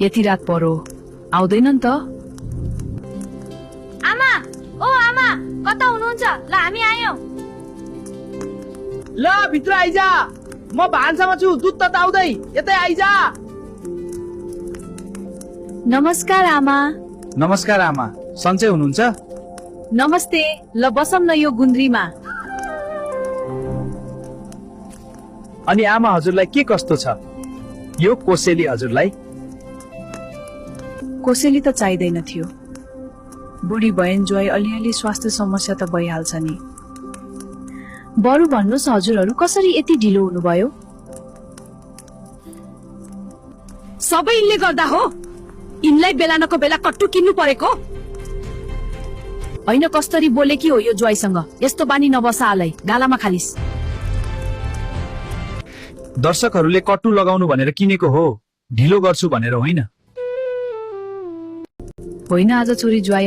यति रात परो आउँदैनन् त? आमा, ओ आमा, कता हुनुहुन्छ? ल हामी आयौं। ल भित्र आइजा, म भान्सामा छु, दुध त आउँदै, यतै आइजा। नमस्कार आमा। नमस्कार आमा, सन्चै हुनुहुन्छ? नमस्ते, ल बसौँ न यो गुन्द्रीमा। अनि आमा हजुरलाई के कस्तो छ? यो कोसेली हजुरलाई? कोसेली त चाहिँदैन थियो। बुढी बहन ज्वाई अलिअलि स्वास्थ्य समस्या त भइहाल्छ नि। बरु भन्नुहोस् हजुरहरू कसरी यति ढिलो हुनुभयो? सबै यिनले गर्दा हो। यिनलाई बेलानको बेला कट्टु किन्नु परेको। होइन कस्तरी बोले कि हो यो ज्वाइसँग? यस्तो बानी नबसा हालै, गालामा खालिस। दर्शकहरूले कट्टु लगाउनु भनेर किनेको हो, ढिलो गर्छु भनेर होइन। होइन आज छोरी ज्वाई